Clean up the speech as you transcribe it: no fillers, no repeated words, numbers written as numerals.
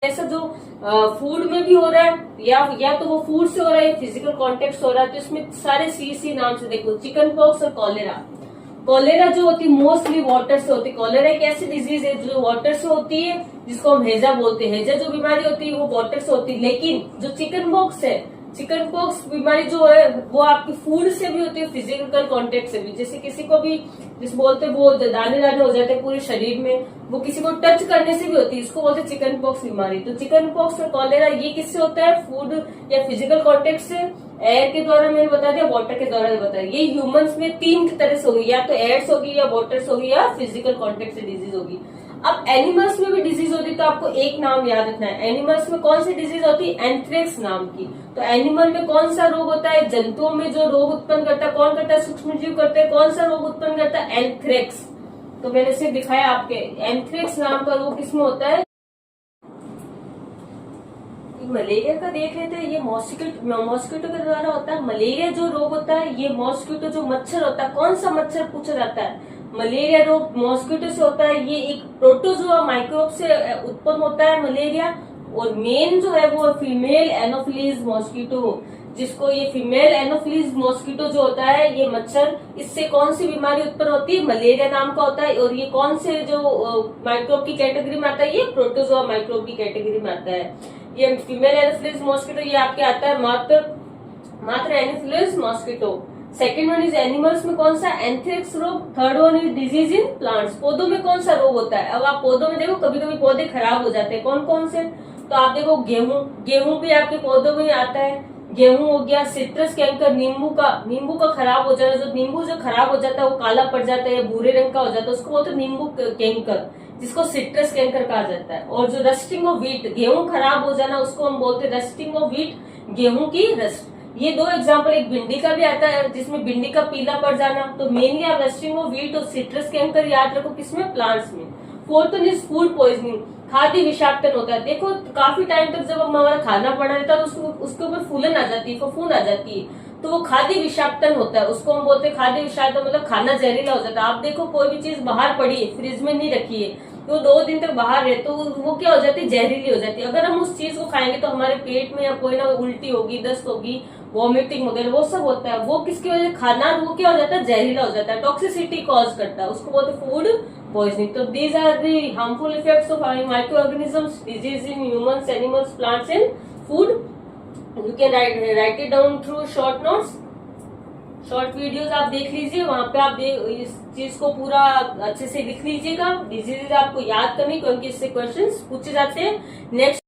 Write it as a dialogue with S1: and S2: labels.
S1: ऐसा जो फूड में भी हो रहा है या तो वो फूड से हो रहा है, फिजिकल कॉन्टेक्ट से हो रहा है, तो इसमें सारे सी नाम से देखो, चिकन पॉक्स और कॉलेरा। कॉलेरा जो होती है मोस्टली वाटर से होती है। कॉलेरा एक ऐसी डिजीज है जो वाटर से होती है, जिसको हम हैजा बोलते हैं। हैजा जो बीमारी होती है वो वाटर से होती है, लेकिन जो चिकन पॉक्स है, चिकन पॉक्स बीमारी जो है वो आपकी फूड से भी होती है, फिजिकल कांटेक्ट से भी। जैसे किसी को भी जिस बोलते वो दाने दाने हो जाते हैं पूरे शरीर में, वो किसी को टच करने से भी होती है, इसको बोलते हैं चिकन पॉक्स बीमारी। तो चिकन पॉक्स और कॉलेरा ये किससे होता है? फूड या फिजिकल कांटेक्ट से, एयर के द्वारा मैंने बता दिया, वाटर के द्वारा बता दिया। ये ह्यूमंस में तीन तरह से होगी, या तो एयर से होगी, या वाटर से होगी, या फिजिकल कांटेक्ट से डिजीज होगी। अब एनिमल्स में भी डिजीज होती है, तो आपको एक नाम याद रखना है। एनिमल्स में कौन सी डिजीज होती है? एंथ्रेक्स नाम की। तो एनिमल में कौन सा रोग होता है? जंतुओं में जो रोग उत्पन्न करता है कौन करता है? सूक्ष्मजीव करते हैं। कौन सा रोग उत्पन्न करता है? एंथ्रेक्स। तो मैंने सिर्फ दिखाया आपके, एंथ्रेक्स नाम का रोग किसमें होता है? मलेरिया का देख लेते हैं। ये मॉस्किटो के द्वारा होता है। मलेरिया जो रोग होता है, ये मॉस्किटो जो मच्छर होता है, कौन सा मच्छर पूछा जाता है? मलेरिया रोग मॉस्किटो से होता है। ये एक प्रोटोजोआ माइक्रोब से उत्पन्न होता है मलेरिया, और मेन जो है वो फीमेल एनोफिलीज मॉस्किटो, जिसको ये फीमेल एनोफिलीज मॉस्किटो जो होता है, ये मच्छर, इससे कौन सी बीमारी उत्पन्न होती है? मलेरिया नाम का होता है। और ये कौन से जो माइक्रोब की कैटेगरी में आता है? ये प्रोटोजोआ माइक्रोब की कैटेगरी में आता है। ये फीमेल एनोफिलीज मॉस्किटो ये आपके आता है मात्र anopheles mosquito. Second one is animals में कौन सा? एंथ्रेक्स रोग। Third one is disease in plants. पौधों में कौन सा रोग होता है? अब आप पौधों में देखो, कभी कभी पौधे खराब हो जाते हैं। कौन कौन से? तो आप देखो, गेहूं भी आपके पौधों में आता है। गेहूं हो गया, सिट्रस कैंकर, नींबू का खराब हो जाना, जो नींबू जो खराब हो जाता है वो काला पड़ जाता है या भूरे रंग का हो जाता है, उसको बोलते हैं नींबू कैंकर, जिसको सिट्रस कैंकर कहा जाता है। और जो रस्टिंग ऑफ व्हीट, गेहूं खराब हो जाना, उसको हम बोलते हैं रस्टिंग ऑफ व्हीट, गेहूं की रस्ट। ये दो एग्जाम्पल, एक भिंडी का भी आता है जिसमें भिंडी का पीला पड़ जाना। तो मेनली आप रस्टिंग ऑफ व्हीट और सिट्रस कैंकर याद रखो, किसमें? प्लांट्स में। Fourth one is food poisoning, खाद्य विषाक्तन होता है। देखो काफी टाइम तक जब हमारा खाना पड़ा रहता है तो उसके ऊपर फूलन आ जाती है, फफूंद आ जाती है, तो वो खाद्य विषाक्तन होता है। उसको हम बोलते हैं खाद्य विषाक्तन, मतलब खाना जहरीला हो जाता है। आप देखो कोई भी चीज बाहर पड़ी है, फ्रिज में नहीं रखी है, तो 2 दिन तक बाहर रहे तो वो क्या हो जाती है? जहरीली हो जाती है। अगर हम उस चीज को खाएंगे तो हमारे पेट में या कोई ना उल्टी होगी, दस्त होगी, वॉमिटिंग वगैरह वो सब होता है। वो किसकी वजह? खाना वो क्या हो जाता है? जहरीला हो जाता है, टॉक्सिसिटी कॉज करता है, उसको बोलते हैं फूड पॉइजनिंग। तो these are the harmful effects of micro organisms, disease in humans, animals, plants and food. You can write it down through short notes, short videos आप देख लीजिए, वहां पे आप इस चीज को पूरा अच्छे से लिख लीजिएगा। डिजीज आपको याद करनी, क्योंकि इससे क्वेश्चंस पूछे जाते हैं। नेक्स्ट